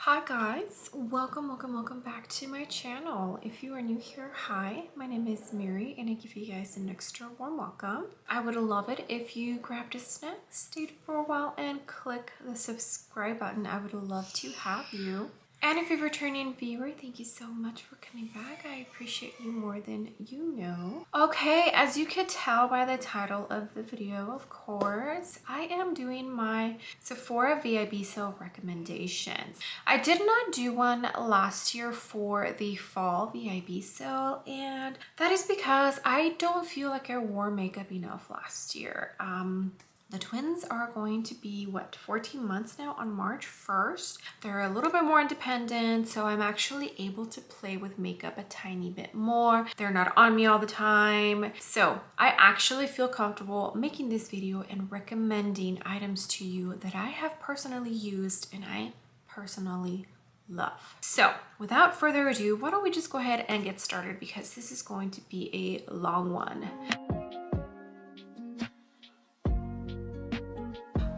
Hi guys, welcome back to my channel. If you are new here, hi, my name is Mary and I give you guys an extra warm welcome. I would love it if you grabbed a snack, stayed for a while and click the subscribe button. I would love to have you. And if you're a returning viewer, thank you so much for coming back. I appreciate you more than you know. Okay, as you could tell by the title of the video, of course, I am doing my Sephora VIB sale recommendations. I did not do one last year for the fall VIB sale, and that is because I don't feel like I wore makeup enough last year. The twins are going to be, 14 months now on March 1st. They're a little bit more independent, so I'm actually able to play with makeup a tiny bit more. They're not on me all the time. So I actually feel comfortable making this video and recommending items to you that I have personally used and I personally love. So without further ado, why don't we just go ahead and get started because this is going to be a long one.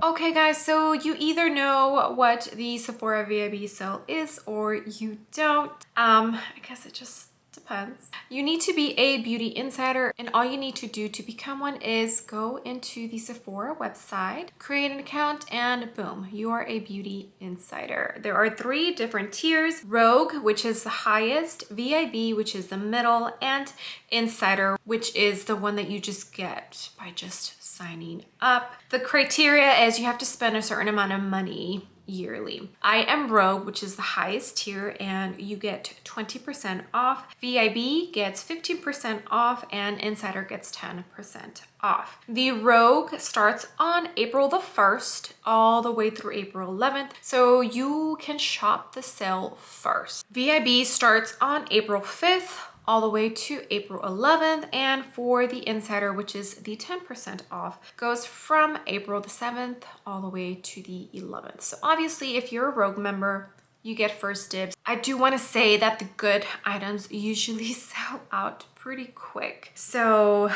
Okay guys, so you either know what the Sephora VIB sale is or you don't. I guess it just depends. You need to be a beauty insider, and all you need to do to become one is go into the Sephora website, create an account, and boom, you are a beauty insider. There are 3 different tiers: Rogue, which is the highest, VIB, which is the middle, and Insider, which is the one that you just get by just signing up. The criteria is you have to spend a certain amount of money yearly. I am Rogue, which is the highest tier, and you get 20% off. VIB gets 15% off, and Insider gets 10% off. The Rogue starts on April the 1st all the way through April 11th, so you can shop the sale first. VIB starts on April 5th all the way to April 11th, and for the Insider, which is the 10% off, goes from April the 7th all the way to the 11th. So obviously if you're a Rogue member, you get first dibs. I do want to say that the good items usually sell out pretty quick, so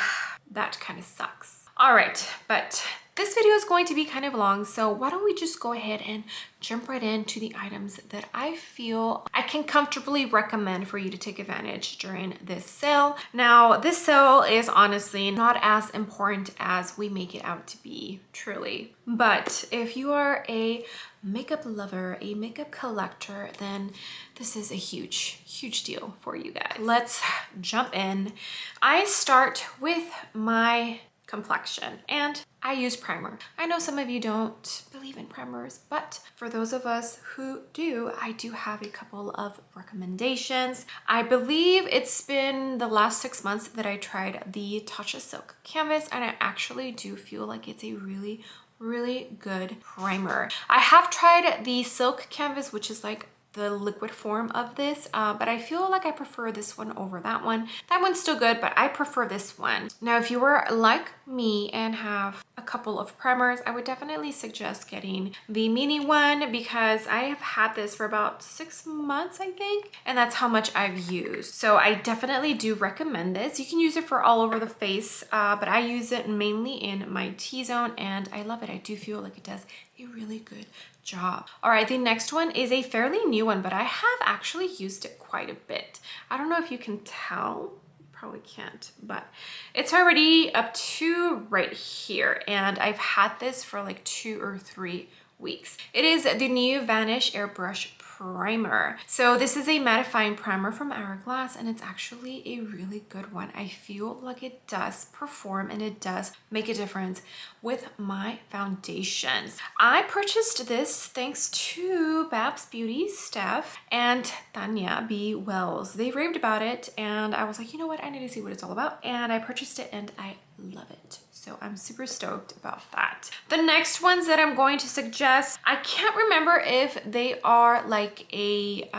that kind of sucks. All right, but this video is going to be kind of long, so why don't we just go ahead and jump right into the items that I feel I can comfortably recommend for you to take advantage during this sale. Now, this sale is honestly not as important as we make it out to be, truly. But if you are a makeup lover, a makeup collector, then this is a huge deal for you guys. Let's jump in. I start with my complexion, and I use primer. I know some of you don't believe in primers, but for those of us who do, I do have a couple of recommendations. I believe it's been the last 6 months that I tried the Tatcha Silk Canvas, and I actually do feel like it's a really good primer. I have tried the Silk Canvas, which is like the liquid form of this, but I feel like I prefer this one over that one. That one's still good, but I prefer this one. Now, if you were like me and have a couple of primers, I would definitely suggest getting the mini one because I have had this for about 6 months, I think, and that's how much I've used. So I definitely do recommend this. You can use it for all over the face, but I use it mainly in my T-zone and I love it. I do feel like it does a really good job. All right, the next one is a fairly new one, but I have actually used it quite a bit. I don't know if you can tell, you probably can't, but it's already up to right here, and I've had this for like 2 or 3 weeks. It is the new Vanish Airbrush Primer. So this is a mattifying primer from Hourglass, and it's actually a really good one. I feel like it does perform and it does make a difference with my foundations. I purchased this thanks to Babs Beauty, Steph, and Tanya B. Wells. They raved about it, and I was like, you know what? I need to see what it's all about. And I purchased it, and I love it. So I'm super stoked about that. The next ones that I'm going to suggest, I can't remember if they are like a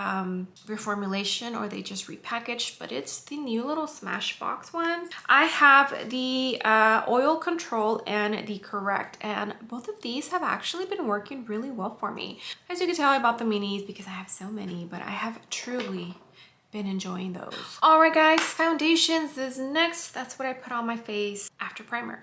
reformulation or they just repackaged, but it's the new little Smashbox ones. I have the Oil Control and the Correct, and both of these have actually been working really well for me. As you can tell, I bought the minis because I have so many, but I have truly been enjoying those. All right guys, foundations is next. That's what I put on my face after primer.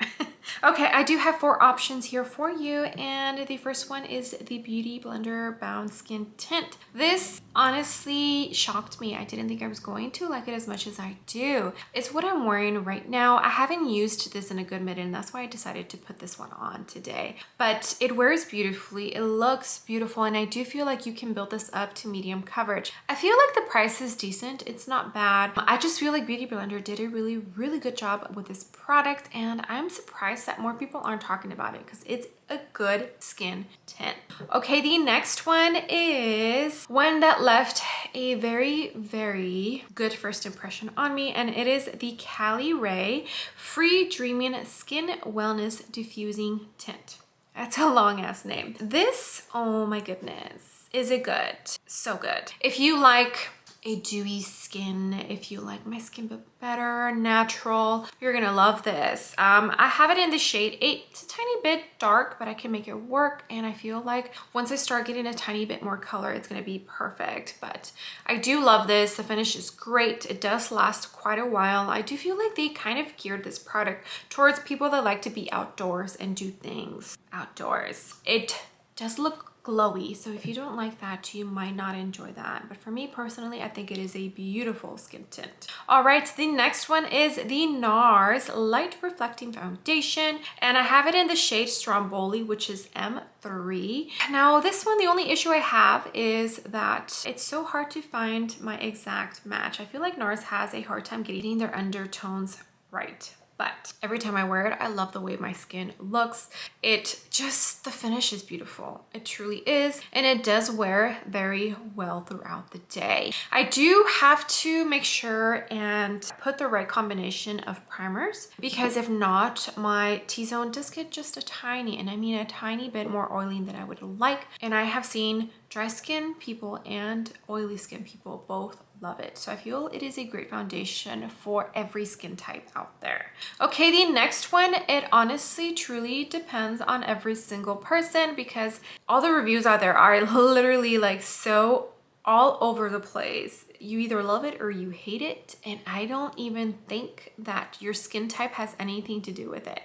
Okay, I do have 4 options here for you, and the first one is the Beauty Blender Bound Skin Tint. This honestly shocked me. I didn't think I was going to like it as much as I do. It's what I'm wearing right now. I haven't used this in a good minute, and that's why I decided to put this one on today. But it wears beautifully, it looks beautiful, and I do feel like you can build this up to medium coverage. I feel like the price is decent. It's not bad. I just feel like Beauty Blender did a really good job with this product, and I'm surprised that more people aren't talking about it because it's a good skin tint. Okay, the next one is one that left a very good first impression on me, and it is the Cali Ray Free Dreaming Skin Wellness Diffusing Tint. That's a long ass name. This, oh my goodness, is it good? So good. If you like a dewy skin, if you like my skin but better, natural, you're gonna love this. I have it in the shade 8. It's a tiny bit dark, but I can make it work, and I feel like once I start getting a tiny bit more color, it's gonna be perfect. But I do love this. The finish is great. It does last quite a while. I do feel like they kind of geared this product towards people that like to be outdoors and do things outdoors. It does look glowy, so if you don't like that, you might not enjoy that. But for me personally, I think it is a beautiful skin tint. All right, the next one is the NARS Light Reflecting Foundation, and I have it in the shade Stromboli, which is M3. Now this one, the only issue I have is that it's so hard to find my exact match. I feel like NARS has a hard time getting their undertones right. But every time I wear it, I love the way my skin looks. It just, the finish is beautiful. It truly is. And it does wear very well throughout the day. I do have to make sure and put the right combination of primers, because if not, my T-zone does get just a tiny, and I mean a tiny bit more oily than I would like. And I have seen dry skin people and oily skin people both love it. So I feel it is a great foundation for every skin type out there. Okay, the next one, it honestly truly depends on every single person, because all the reviews out there are literally like so all over the place. You either love it or you hate it, and I don't even think that your skin type has anything to do with it.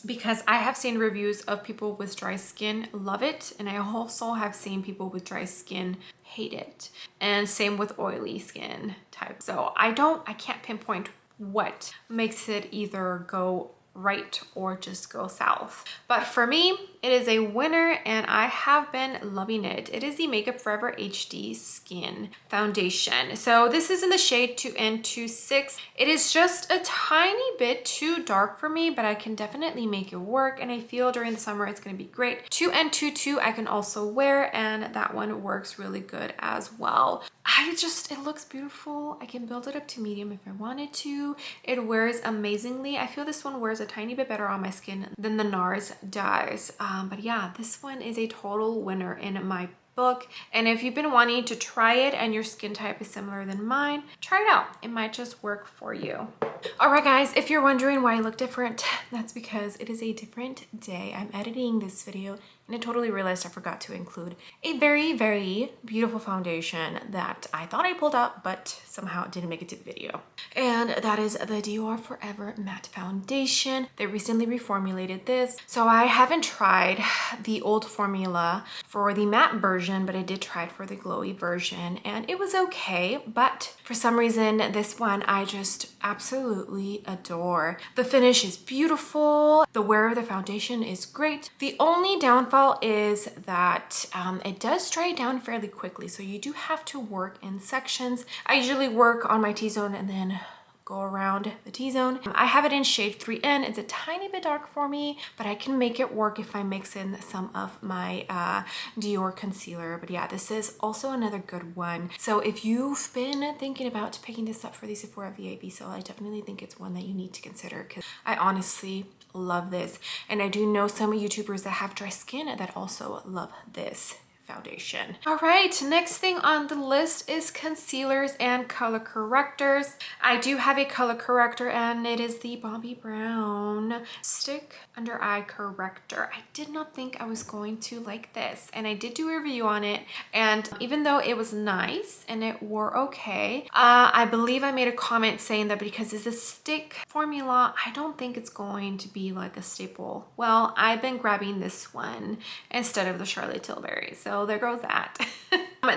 Because I have seen reviews of people with dry skin love it, and I also have seen people with dry skin hate it, and same with oily skin type. So I can't pinpoint what makes it either go right or just go south. But for me, it is a winner, and I have been loving it. It is the Makeup Forever HD Skin Foundation. So this is in the shade 2N26. It is just a tiny bit too dark for me, but I can definitely make it work, and I feel during the summer it's going to be great. 2N22 I can also wear, and that one works really good as well. It looks beautiful. I can build it up to medium if I wanted to. It wears amazingly. I feel this one wears a tiny bit better on my skin than the NARS does. But yeah, this one is a total winner in my book. And if you've been wanting to try it and your skin type is similar than mine, try it out. It might just work for you. All right, guys, if you're wondering why I look different, that's because it is a different day. I'm editing this video, and I totally realized I forgot to include a very beautiful foundation that I thought I pulled out, but somehow it didn't make it to the video. And that is the Dior Forever Matte Foundation. They recently reformulated this. So I haven't tried the old formula for the matte version, but I did try it for the glowy version, and it was okay. But for some reason, this one I just absolutely adore. The finish is beautiful. The wear of the foundation is great. The only downfall is that it does dry down fairly quickly, so you do have to work in sections. I usually work on my T-zone and then go around the T-zone. I have it in shade 3N. It's a tiny bit dark for me, but I can make it work if I mix in some of my Dior concealer. But yeah, this is also another good one. So if you've been thinking about picking this up for the Sephora VIB sale, I definitely think it's one that you need to consider, because I honestly love this. And I do know some YouTubers that have dry skin that also love this foundation. All right, next thing on the list is concealers and color correctors. I do have a color corrector and it is the Bobbi Brown Stick Under Eye Corrector. I did not think I was going to like this, and I did do a review on it, and even though it was nice and it wore okay, I believe I made a comment saying that because it's a stick formula, I don't think it's going to be like a staple. Well, I've been grabbing this one instead of the Charlotte Tilbury, so there goes that.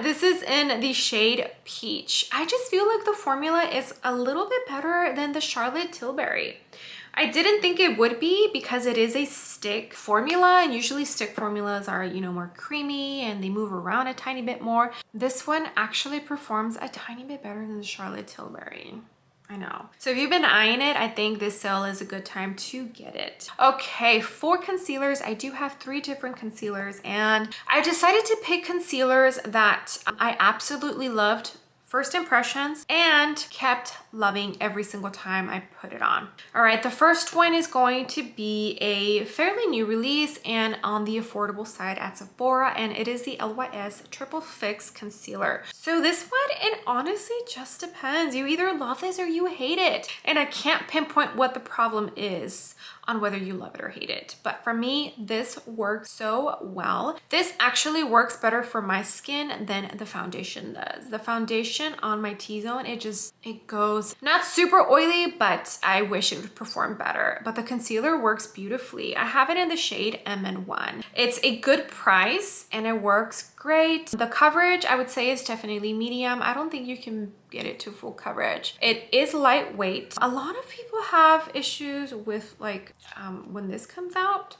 This is in the shade Peach. I just feel like the formula is a little bit better than the Charlotte Tilbury. I didn't think it would be because it is a stick formula, and usually stick formulas are, you know, more creamy and they move around a tiny bit more. This one actually performs a tiny bit better than the Charlotte Tilbury. I know. So if you've been eyeing it, I think this sale is a good time to get it. Okay, for concealers, I do have 3 different concealers, and I decided to pick concealers that I absolutely loved first impressions and kept loving every single time I put it on. All right, the first one is going to be a fairly new release and on the affordable side at Sephora, and it is the LYS Triple Fix Concealer. So this one, it honestly just depends. You either love this or you hate it, and I can't pinpoint what the problem is on whether you love it or hate it. But for me, this works so well. This actually works better for my skin than the foundation does. The foundation on my T-zone, it goes not super oily, but I wish it would perform better. But the concealer works beautifully. I have it in the shade MN1. It's a good price and it works great. The coverage, I would say, is definitely medium. I don't think you can get it to full coverage. It is lightweight. A lot of people have issues with like when this comes out,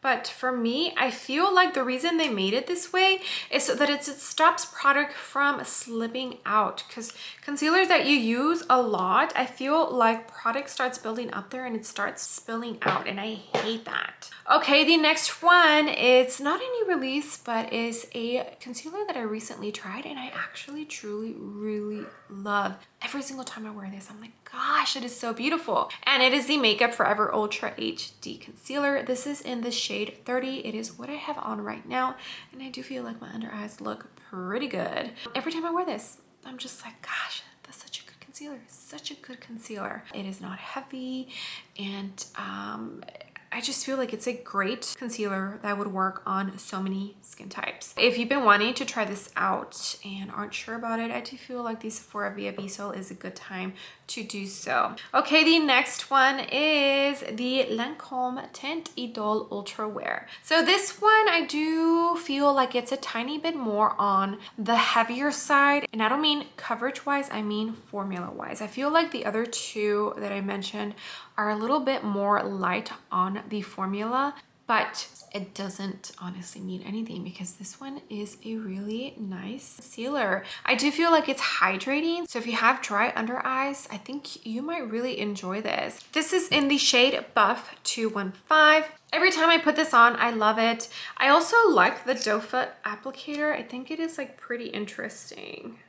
but for me, I feel like the reason they made it this way is so that it stops product from slipping out, because concealers that you use a lot, I feel like product starts building up there and it starts spilling out, and I hate that. Okay, the next one, it's not a new release, but is a concealer that I recently tried and I actually truly really love. Every single time I wear this, I'm like, gosh, it is so beautiful. And it is the Makeup Forever Ultra HD Concealer. This is in the shade 30. It is what I have on right now, and I do feel like my under eyes look pretty good. Every time I wear this, I'm just like, gosh, that's such a good concealer. Such a good concealer. It is not heavy, and I just feel like it's a great concealer that would work on so many skin types. If you've been wanting to try this out and aren't sure about it, I do feel like the Sephora VIB sale is a good time to do so. Okay, the next one is the Lancome Teint Idole Ultra Wear. So this one, I do feel like it's a tiny bit more on the heavier side, and I don't mean coverage wise, I mean formula wise. I feel like the other 2 that I mentioned are a little bit more light on the formula, but it doesn't honestly mean anything because this one is a really nice concealer. I do feel like it's hydrating, so if you have dry under eyes, I think you might really enjoy this. This is in the shade Buff 215. Every time I put this on, I love it. I also like the doe foot applicator. I think it is like pretty interesting.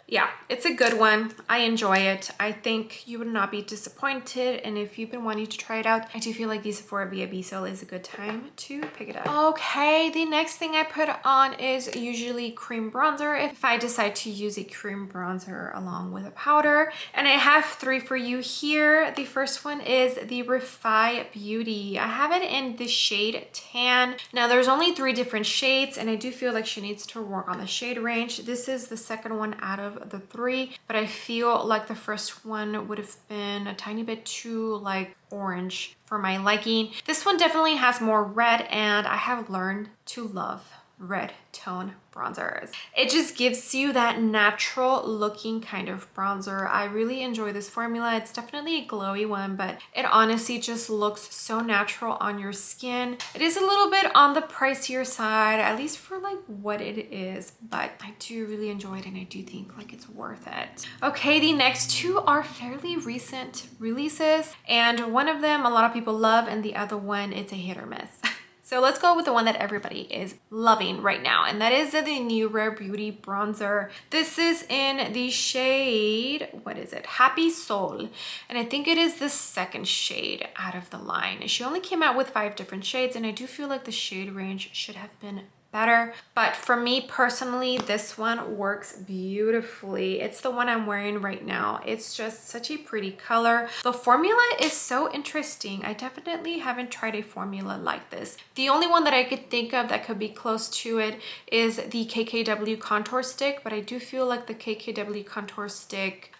Yeah, it's a good one. I enjoy it. I think you would not be disappointed. And if you've been wanting to try it out, I do feel like the Sephora VIB sale is a good time to pick it up. Okay, the next thing I put on is usually cream bronzer if I decide to use a cream bronzer along with a powder. And I have 3 for you here. The first one is the Refi Beauty. I have it in the shade Tan. Now there's only 3 different shades, and I do feel like she needs to work on the shade range. This is the second one out of the 3, but I feel like the first one would have been a tiny bit too like orange for my liking. This one definitely has more red, and I have learned to love red tone bronzers. It just gives you that natural looking kind of bronzer. I really enjoy this formula. It's definitely a glowy one, but it honestly just looks so natural on your skin. It is a little bit on the pricier side, at least for like what it is, but I do really enjoy it, and I do think like it's worth it. Okay, the next 2 are fairly recent releases, and one of them a lot of people love, and the other one, it's a hit or miss. So let's go with the one that everybody is loving right now, and that is the new Rare Beauty bronzer. This is in the shade, what is it? Happy Soul. And I think it is the second shade out of the line. She only came out with 5 different shades, and I do feel like the shade range should have been better. But for me personally, this one works beautifully. It's the one I'm wearing right now. It's just such a pretty color. The formula is so interesting. I definitely haven't tried a formula like this. The only one that I could think of that could be close to it is the KKW contour stick, but I do feel like the KKW contour stick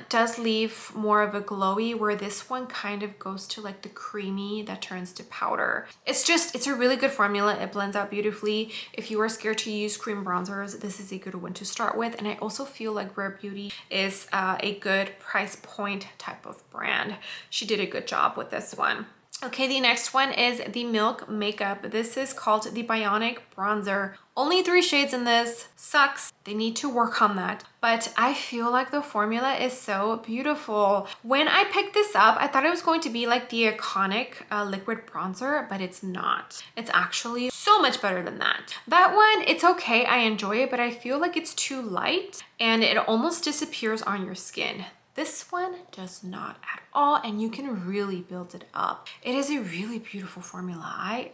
does leave more of a glowy, where this one kind of goes to like the creamy that turns to powder. It's a really good formula. It blends out beautifully. If you are scared to use cream bronzers, this is a good one to start with. And I also feel like Rare Beauty is a good price point type of brand. She did a good job with this one. Okay, the next one is the Milk Makeup. This is called the Bionic Bronzer. Only 3 shades in this. Sucks. They need to work on that. But I feel like the formula is so beautiful. When I picked this up, I thought it was going to be like the iconic liquid bronzer, but it's not. It's actually so much better than that. That one, it's okay. I enjoy it, but I feel like it's too light and it almost disappears on your skin. This one does not at all, and you can really build it up. It is a really beautiful formula. I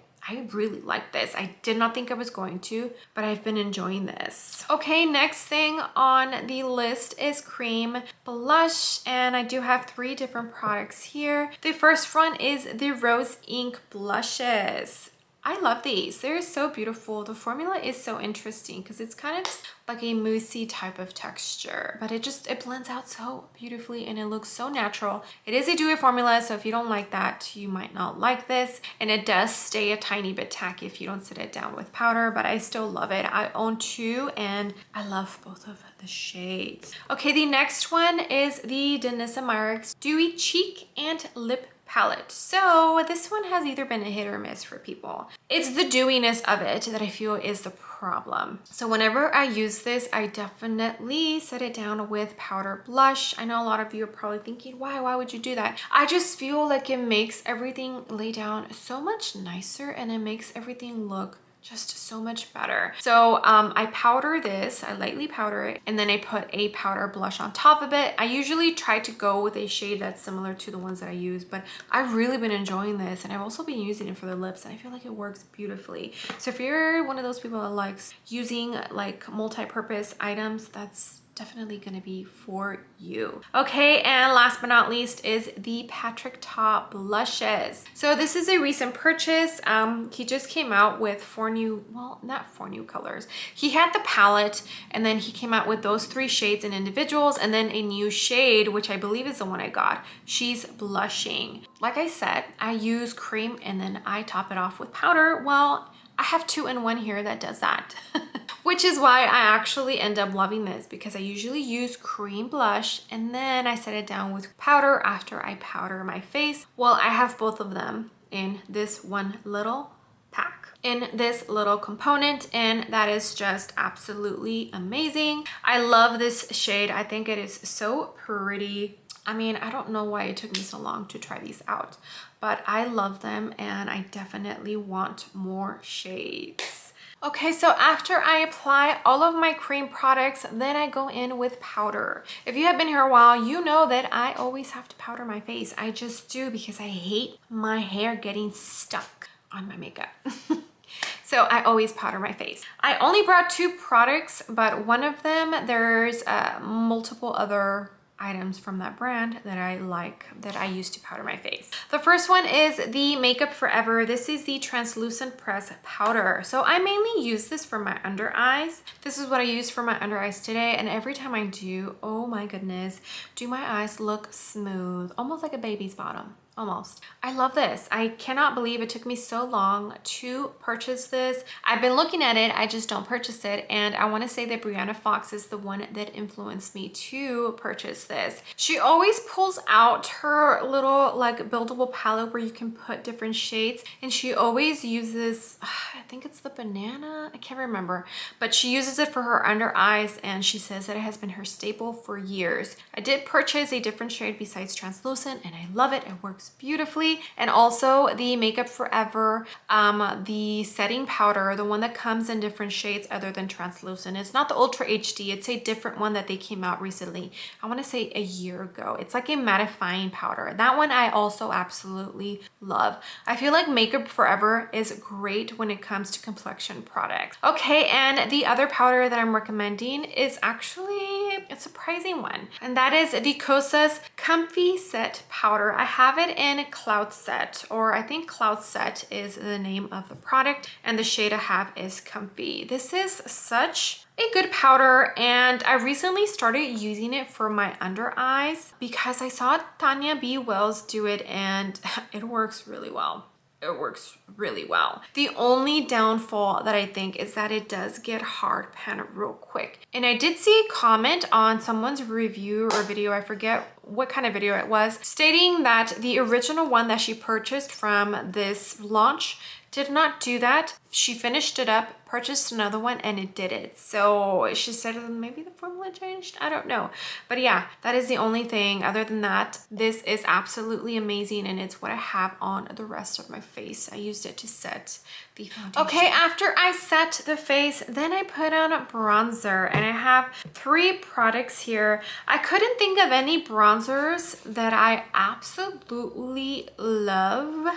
really like this. I did not think I was going to, but I've been enjoying this. Okay, next thing on the list is cream blush, and I do have 3 different products here. The first one is the Rose Ink blushes. I love these. They're so beautiful. The formula is so interesting because it's kind of like a moussey type of texture, but it blends out so beautifully and it looks so natural. It is a dewy formula, so if you don't like that, you might not like this. And it does stay a tiny bit tacky if you don't set it down with powder, but I still love it. I own 2 and I love both of the shades. Okay, the next one is the Danessa Myricks Dewy Cheek and Lip palette. So this one has either been a hit or miss for people. It's the dewiness of it that I feel is the problem. So whenever I use this, I definitely set it down with powder blush. I know a lot of you are probably thinking, why would you do that? I just feel like it makes everything lay down so much nicer and it makes everything look just so much better. So I powder this, I lightly powder it, and then I put a powder blush on top of it. I usually try to go with a shade that's similar to the ones that I use, but I've really been enjoying this, and I've also been using it for the lips, and I feel like it works beautifully. So if you're one of those people that likes using like multi-purpose items, that's definitely gonna be for you. Okay, and last but not least is the Patrick Ta blushes. So this is a recent purchase. He just came out with 4 new, well, not 4 new colors. He had the palette and then he came out with those 3 shades in individuals and then a new shade, which I believe is the one I got. She's blushing. Like I said, I use cream and then I top it off with powder. Well, I have 2-in-1 here that does that. Which is why I actually end up loving this, because I usually use cream blush and then I set it down with powder after I powder my face. Well, I have both of them in this one little pack, in this little component, and that is just absolutely amazing. I love this shade. I think it is so pretty. I mean, I don't know why it took me so long to try these out, but I love them and I definitely want more shades. Okay, so after I apply all of my cream products, then I go in with powder. If you have been here a while, you know that I always have to powder my face. I just do, because I hate my hair getting stuck on my makeup. So I always powder my face. I only brought 2 products, but one of them, there's multiple other items from that brand that I like, that I use to powder my face. The first one is the Makeup Forever. This is the translucent press powder. So I mainly use this for my under eyes. This is what I use for my under eyes today, and every time I do, oh my goodness, do my eyes look smooth, almost like a baby's bottom. Almost. I love this. I cannot believe it took me so long to purchase this. I've been looking at it, I just don't purchase it. And I want to say that Brianna Fox is the one that influenced me to purchase this. She always pulls out her little like buildable palette where you can put different shades. And she always uses, I think it's the banana, I can't remember, but she uses it for her under eyes and she says that it has been her staple for years. I did purchase a different shade besides translucent and I love it. It works works beautifully. And also the Makeup Forever, the setting powder, the one that comes in different shades other than translucent. It's not the Ultra HD, it's a different one that they came out recently. I want to say a year ago. It's like a mattifying powder. That one I also absolutely love. I feel like Makeup Forever is great when it comes to complexion products. Okay, and the other powder that I'm recommending is actually a surprising one, and that is the Kosas Comfy Set Powder. I have it in Cloud Set, or I think Cloud Set is the name of the product, and the shade I have is Comfy. This is such a good powder, and I recently started using it for my under eyes because I saw Tanya B. Wells do it, and it works really well. It works really well. The only downfall that I think is that it does get hard pan real quick. And I did see a comment on someone's review or video, I forget what kind of video it was, stating that the original one that she purchased from this launch did not do that. She finished it up, purchased another one, and it did it. So she said maybe the formula changed. I don't know. But yeah, that is the only thing. Other than that, this is absolutely amazing, and it's what I have on the rest of my face. I used it to set the foundation. Okay, after I set the face, then I put on a bronzer, and I have 3 products here. I couldn't think of any bronzers that I absolutely love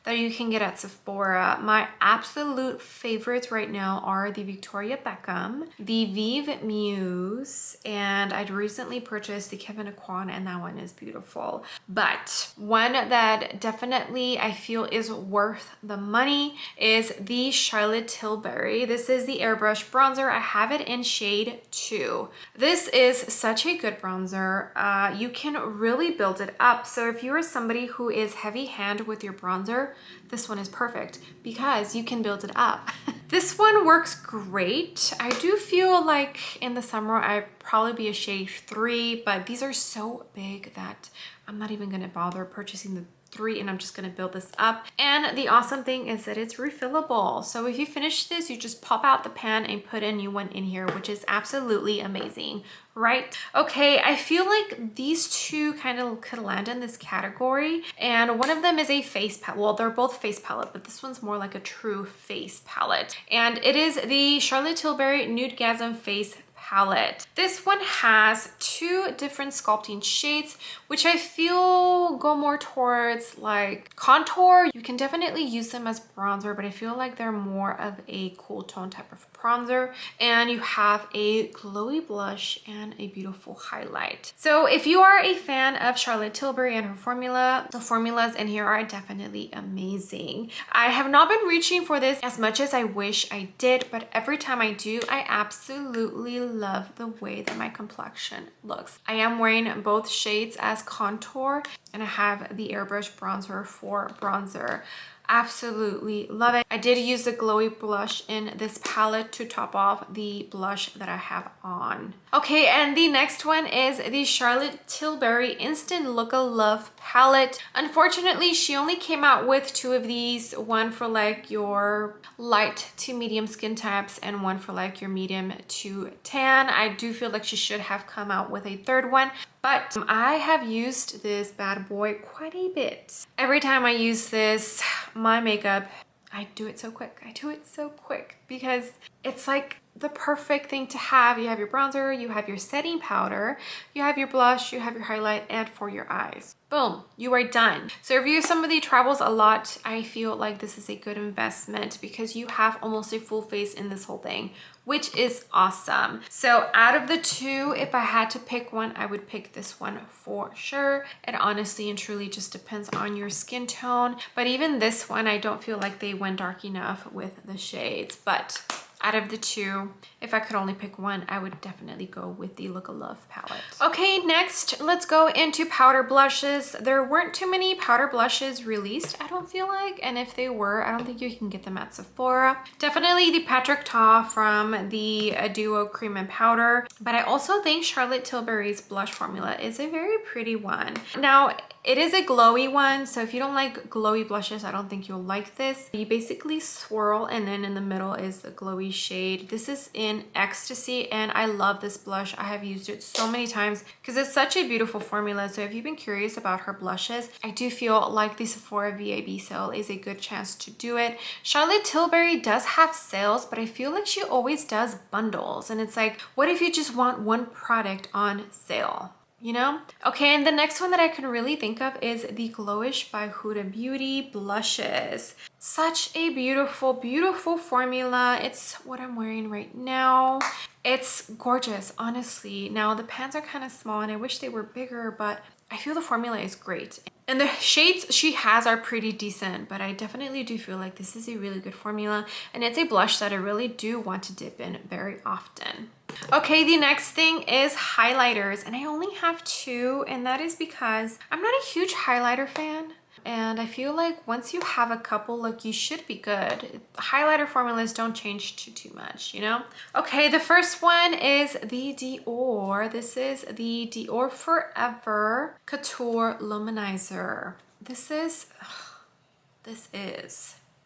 that you can get at Sephora. My absolute favorites right now are the Victoria Beckham, the Vive Muse, and I'd recently purchased the Kevyn Aucoin, and that one is beautiful. But one that definitely I feel is worth the money is the Charlotte Tilbury. This is the Airbrush Bronzer. I have it in shade 2. This is such a good bronzer. You can really build it up. So if you are somebody who is heavy hand with your bronzer, this one is perfect because you can build it up. This one works great. I do feel like in the summer I'd probably be a shade 3, but these are so big that I'm not even gonna bother purchasing the 3, and I'm just gonna build this up. And the awesome thing is that it's refillable. So if you finish this, you just pop out the pan and put a new one in here, which is absolutely amazing, right? Okay, I feel like these 2 kind of could land in this category. And one of them is a face palette. Well, they're both face palette, but this one's more like a true face palette. And it is the Charlotte Tilbury Nudegasm Face Palette. This one has 2 different sculpting shades, which I feel go more towards like contour. You can definitely use them as bronzer, but I feel like they're more of a cool tone type of bronzer. And you have a glowy blush and a beautiful highlight. So if you are a fan of Charlotte Tilbury and her formula, the formulas in here are definitely amazing. I have not been reaching for this as much as I wish I did, but every time I do, I absolutely love the way that my complexion looks. I am wearing both shades as contour, and I have the Airbrush Bronzer for bronzer. Absolutely love it. I did use the glowy blush in this palette to top off the blush that I have on. Okay, and the next one is the Charlotte Tilbury Instant Look of Love palette. Unfortunately, she only came out with 2 of these, one for like your light to medium skin types and one for like your medium to tan. I do feel like she should have come out with a 3rd one, but I have used this bad boy quite a bit. Every time I use this, my makeup, I do it so quick. I do it so quick because it's like the perfect thing to have. You have your bronzer, you have your setting powder, you have your blush, you have your highlight, and for your eyes. Boom, you are done. So if you somebody travels a lot, I feel like this is a good investment because you have almost a full face in this whole thing, which is awesome. So out of the 2, if I had to pick one, I would pick this one for sure. It honestly and truly just depends on your skin tone. But even this one, I don't feel like they went dark enough with the shades. But out of the 2, if I could only pick one, I would definitely go with the Look of Love palette. Okay, next, let's go into powder blushes. There weren't too many powder blushes released, I don't feel like. And if they were, I don't think you can get them at Sephora. Definitely the Patrick Ta from the Duo Cream and Powder. But I also think Charlotte Tilbury's blush formula is a very pretty one. Now, It is a glowy one, so if you don't like glowy blushes, I don't think you'll like this. You basically swirl, and then in the middle is the glowy shade. This is in Ecstasy, and I love this blush. I have used it so many times because it's such a beautiful formula. So if you've been curious about her blushes, I do feel like the Sephora VIB sale is a good chance to do it. Charlotte Tilbury does have sales, but I feel like she always does bundles, and it's like, what if you just want one product on sale? You know? Okay, and the next one that I can really think of is the Glowish by Huda Beauty blushes. Such a beautiful, beautiful formula. It's what I'm wearing right now. It's gorgeous, honestly. Now, the pants are kind of small, and I wish they were bigger, but I feel the formula is great. And the shades she has are pretty decent, but I definitely do feel like this is a really good formula, and it's a blush that I really do want to dip in very often. Okay, the next thing is highlighters, and I only have two, and that is because I'm not a huge highlighter fan. And I feel like once you have a couple, like, you should be good. Highlighter formulas don't change too much, you know? Okay, the first one is the Dior. This is the Dior Forever Couture Luminizer. This is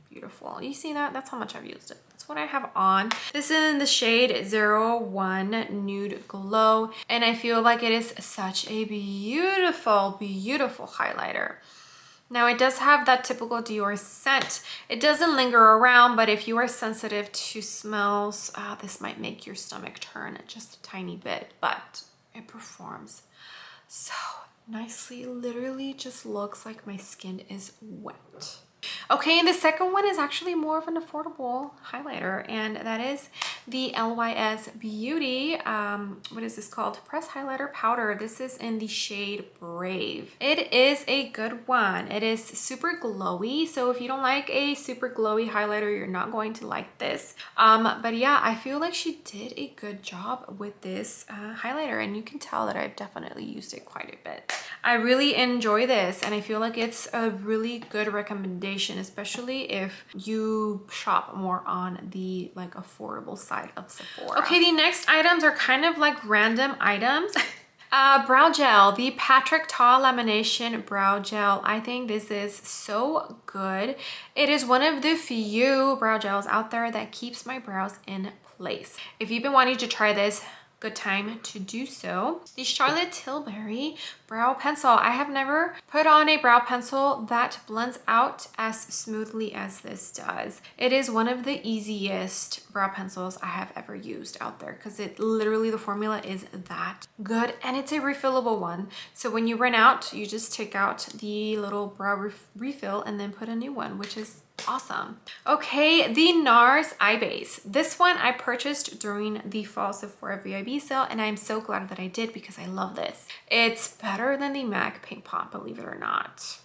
beautiful. You see that? That's how much I've used it. That's what I have on. This is in the shade 01 Nude Glow, and I feel like it is such a beautiful, beautiful highlighter. Now, it does have that typical Dior scent. It doesn't linger around, but if you are sensitive to smells, this might make your stomach turn just a tiny bit, but it performs so nicely. Literally just looks like my skin is wet. Okay, and the second one is actually more of an affordable highlighter, and that is the LYS Beauty, what is this called? Press Highlighter Powder. This is in the shade Brave. It is a good one. It is super glowy, so if you don't like a super glowy highlighter, you're not going to like this. But yeah, I feel like she did a good job with this highlighter, and you can tell that I've definitely used it quite a bit. I really enjoy this, and I feel like it's a really good recommendation, especially if you shop more on the like affordable side of Sephora. Okay, the next items are kind of like random items. Brow gel, the Patrick Ta Lamination Brow Gel. I think this is so good. It is one of the few brow gels out there that keeps my brows in place. If you've been wanting to try this, good time to do so. The Charlotte Tilbury brow pencil. I have never put on a brow pencil that blends out as smoothly as this does. It is one of the easiest brow pencils I have ever used out there because it literally, the formula is that good, and it's a refillable one. So when you run out, you just take out the little brow refill and then put a new one, which is awesome. Okay, the NARS Eye Base. This one I purchased during the fall Sephora VIB sale, and I'm so glad that I did because I love this. It's better than the MAC Paint Pot, believe it or not.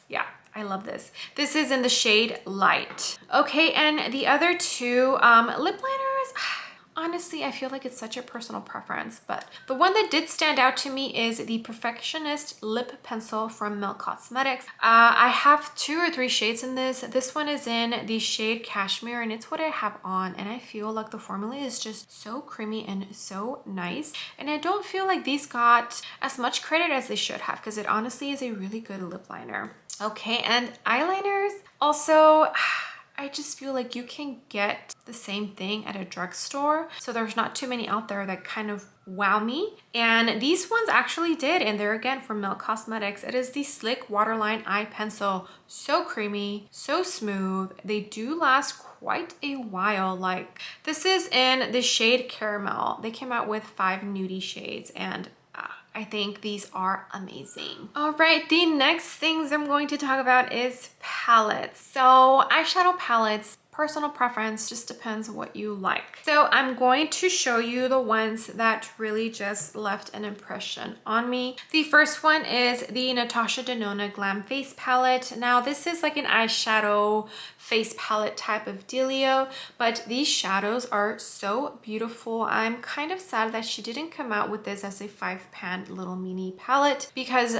Yeah, I love this. This is in the shade Light. Okay, and the other two lip liners, honestly, I feel like it's such a personal preference, but the one that did stand out to me is the Perfectionist Lip Pencil from Milk Cosmetics. I have 2 or 3 shades in this. This one is in the shade Cashmere, and it's what I have on, and I feel like the formula is just so creamy and so nice, and I don't feel like these got as much credit as they should have because it honestly is a really good lip liner. Okay, and eyeliners. Also, I just feel like you can get the same thing at a drugstore. So there's not too many out there that kind of wow me. And these ones actually did. And they're again from Milk Cosmetics. It is the Slick Waterline Eye Pencil. So creamy, so smooth. They do last quite a while. Like, this is in the shade Caramel. They came out with 5 nudie shades, and I think these are amazing. All right, the next things I'm going to talk about is palettes. So eyeshadow palettes, personal preference, just depends what you like. So I'm going to show you the ones that really just left an impression on me. The first one is the Natasha Denona Glam Face Palette. Now this is like an eyeshadow face palette type of dealio, but these shadows are so beautiful. I'm kind of sad that she didn't come out with this as a 5-pan little mini palette because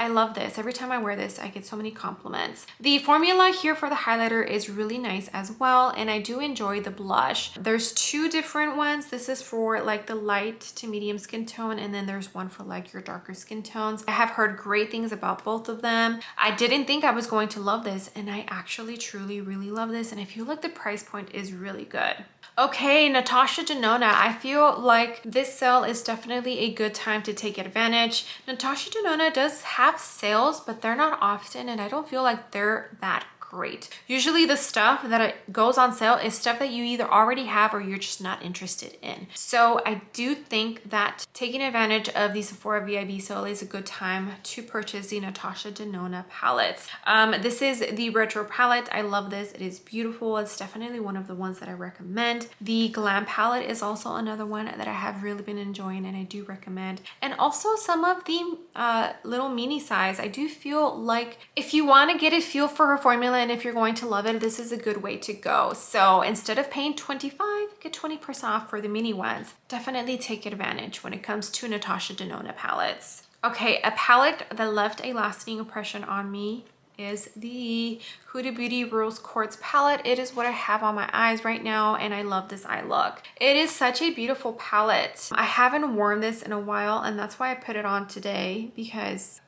I love this. Every time I wear this, I get so many compliments. The formula here for the highlighter is really nice as well, and I do enjoy the blush. There's two different ones. This is for like the light to medium skin tone, and then there's one for like your darker skin tones. I have heard great things about both of them. I didn't think I was going to love this, and I actually truly really love this, and I feel like the price point is really good. Okay, Natasha Denona. I feel like this sale is definitely a good time to take advantage. Natasha Denona does have sales, but they're not often, and I don't feel like they're that great. Usually the stuff that goes on sale is stuff that you either already have or you're just not interested in. So I do think that taking advantage of the Sephora VIB sale is a good time to purchase the Natasha Denona palettes. This is the retro palette. I love this. It is beautiful. It's definitely one of the ones that I recommend. The Glam palette is also another one that I have really been enjoying and I do recommend. And also some of the little mini size. I do feel like if you want to get a feel for her formula and if you're going to love it, this is a good way to go. So instead of paying $25, get 20% off for the mini ones. Definitely take advantage when it comes to Natasha Denona palettes. Okay, a palette that left a lasting impression on me is the Huda Beauty Rose Quartz palette. It is what I have on my eyes right now, and I love this eye look. It is such a beautiful palette. I haven't worn this in a while, and that's why I put it on today, because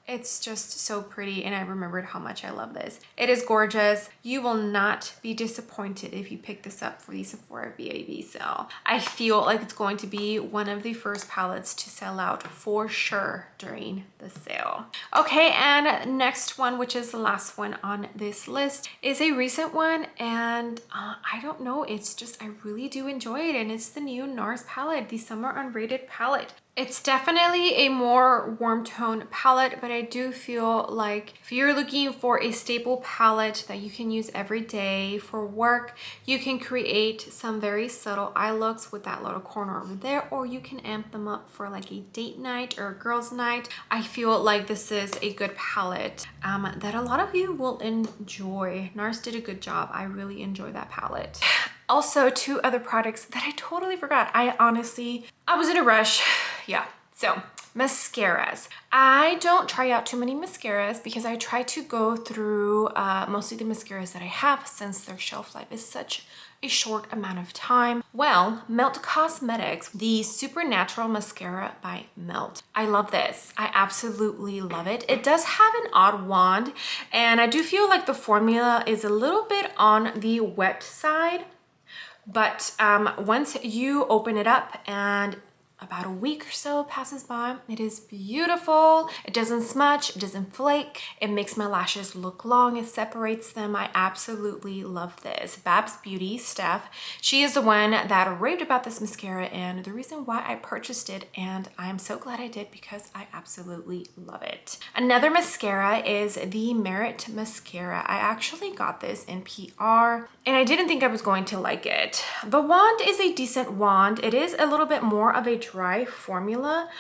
it's just so pretty, and I remembered how much I love this. It is gorgeous. You will not be disappointed if you pick this up for the Sephora VIB sale. I feel like it's going to be one of the first palettes to sell out for sure during the sale. Okay, and next one, which is the last one on this list, is a recent one, and I don't know, it's just, I really do enjoy it, and it's the new NARS palette, the Summer Unrated palette. It's definitely a more warm tone palette, but I do feel like if you're looking for a staple palette that you can use every day for work, you can create some very subtle eye looks with that little corner over there, or you can amp them up for like a date night or a girls night. I feel like this is a good palette that a lot of you will enjoy. NARS did a good job. I really enjoy that palette. Also, two other products that I totally forgot. I was in a rush. Yeah, so mascaras. I don't try out too many mascaras because I try to go through mostly the mascaras that I have, since their shelf life is such a short amount of time. Well, Melt Cosmetics, the Supernatural Mascara by Melt. I love this. I absolutely love it. It does have an odd wand, and I do feel like the formula is a little bit on the wet side. But once you open it up and about a week or so passes by, it is beautiful. It doesn't smudge, it doesn't flake. It makes my lashes look long, it separates them. I absolutely love this. Babs Beauty, Steph, she is the one that raved about this mascara and the reason why I purchased it, and I'm so glad I did because I absolutely love it. Another mascara is the Merit Mascara. I actually got this in PR and I didn't think I was going to like it. The wand is a decent wand. It is a little bit more of a dry formula,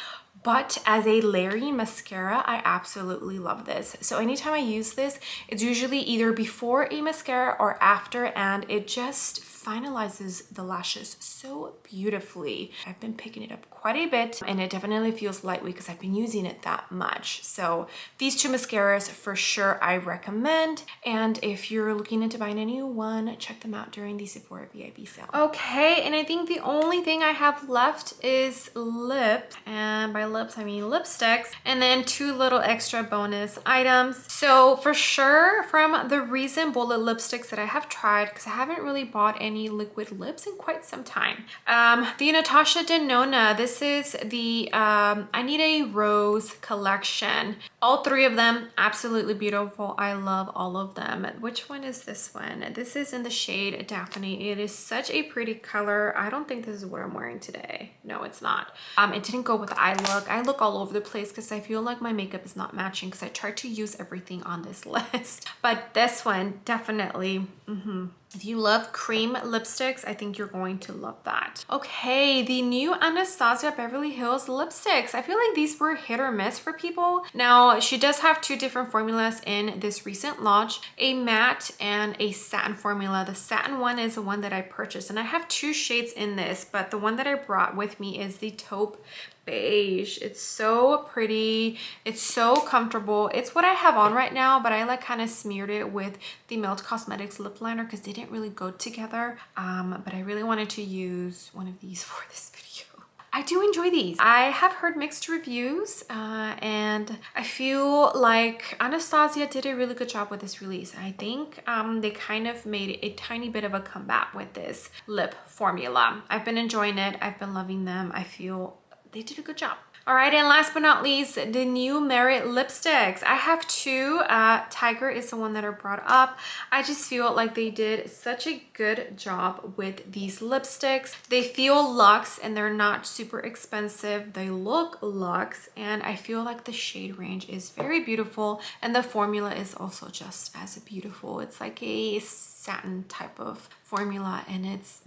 but as a layering mascara, I absolutely love this. So anytime I use this, it's usually either before a mascara or after, and it just finalizes the lashes so beautifully. I've been picking it up quite a bit, and it definitely feels lightweight because I've been using it that much. So these two mascaras for sure I recommend, and if you're looking into buying a new one, check them out during the Sephora VIB sale. Okay, and I think the only thing I have left is lips, and by lips I mean lipsticks, and then two little extra bonus items. So for sure, from the Reason Bullet lipsticks that I have tried, because I haven't really bought any liquid lips in quite some time. The Natasha Denona, this is the I Need a Rose collection. All three of them absolutely beautiful. I love all of them. Which one is this one? This is in the shade Daphne. It is such a pretty color. I don't think this is what I'm wearing today. No, it's not. It didn't go with the eye look. I look all over the place because I feel like my makeup is not matching because I tried to use everything on this list. But this one definitely If you love cream lipsticks, I think you're going to love that. Okay, the new Anastasia Beverly Hills lipsticks. I feel like these were hit or miss for people. Now, she does have two different formulas in this recent launch, a matte and a satin formula. The satin one is the one that I purchased, and I have two shades in this, but the one that I brought with me is the taupe beige. It's so pretty, it's so comfortable. It's what I have on right now, but I like kind of smeared it with the Melt Cosmetics lip liner because they didn't really go together, but I really wanted to use one of these for this video. I do enjoy these. I have heard mixed reviews, and I feel like Anastasia did a really good job with this release. I think they kind of made a tiny bit of a comeback with this lip formula. I've been enjoying it. I've been loving them. I feel they did a good job. All right, and last but not least, the new Merit lipsticks. I have two. Tiger is the one that I brought up. I just feel like they did such a good job with these lipsticks. They feel luxe and they're not super expensive. They look luxe, and I feel like the shade range is very beautiful, and the formula is also just as beautiful. It's like a satin type of formula, and it's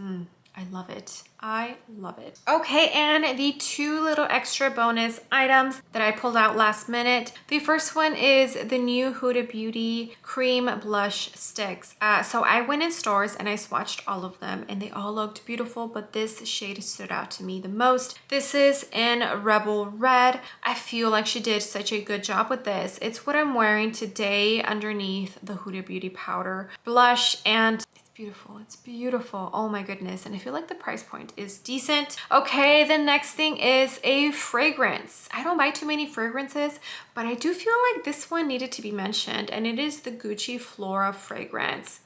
I love it. I love it. Okay, and the two little extra bonus items that I pulled out last minute. The first one is the new Huda Beauty cream blush sticks. So I went in stores and I swatched all of them and they all looked beautiful, but this shade stood out to me the most. This is in Rebel Red. I feel like she did such a good job with this. It's what I'm wearing today underneath the Huda Beauty powder blush, and beautiful. It's beautiful. Oh my goodness. And I feel like the price point is decent. Okay, the next thing is a fragrance. I don't buy too many fragrances, but I do feel like this one needed to be mentioned, and it is the Gucci Flora fragrance.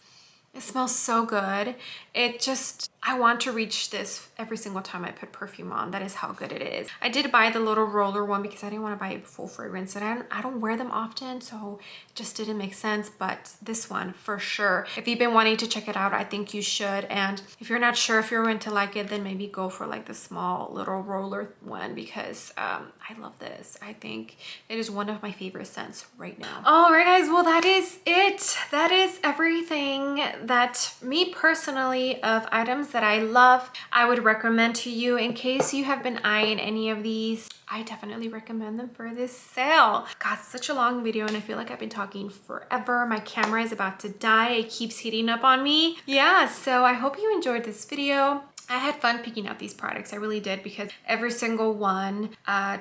It smells so good. It just, I want to reach this every single time I put perfume on. That is how good it is. I did buy the little roller one because I didn't want to buy a full fragrance, and I don't wear them often, so it just didn't make sense. But this one for sure, if you've been wanting to check it out, I think you should. And if you're not sure if you're going to like it, then maybe go for like the small little roller one, because I love this. I think it is one of my favorite scents right now. All right, guys, well, that is it. That is everything that me personally of items that I love, I would recommend to you. In case you have been eyeing any of these, I definitely recommend them for this sale. God, such a long video, and I feel like I've been talking forever. My camera is about to die. It keeps heating up on me. Yeah, so I hope you enjoyed this video. I had fun picking out these products. I really did, because every single one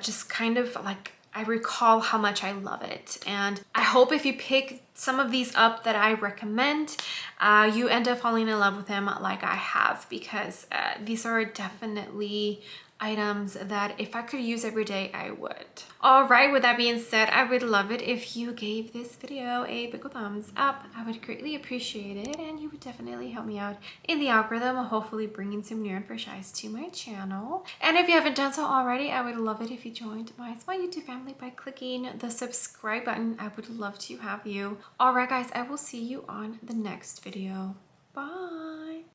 just kind of like, I recall how much I love it. And I hope if you pick some of these up that I recommend, you end up falling in love with them like I have, because these are definitely items that if I could use every day, I would. All right, with that being said, I would love it if you gave this video a big thumbs up. I would greatly appreciate it, and you would definitely help me out in the algorithm, hopefully bringing some new and fresh eyes to my channel. And if you haven't done so already, I would love it if you joined my small YouTube family by clicking the subscribe button. I would love to have you. All right, guys, I will see you on the next video. Bye.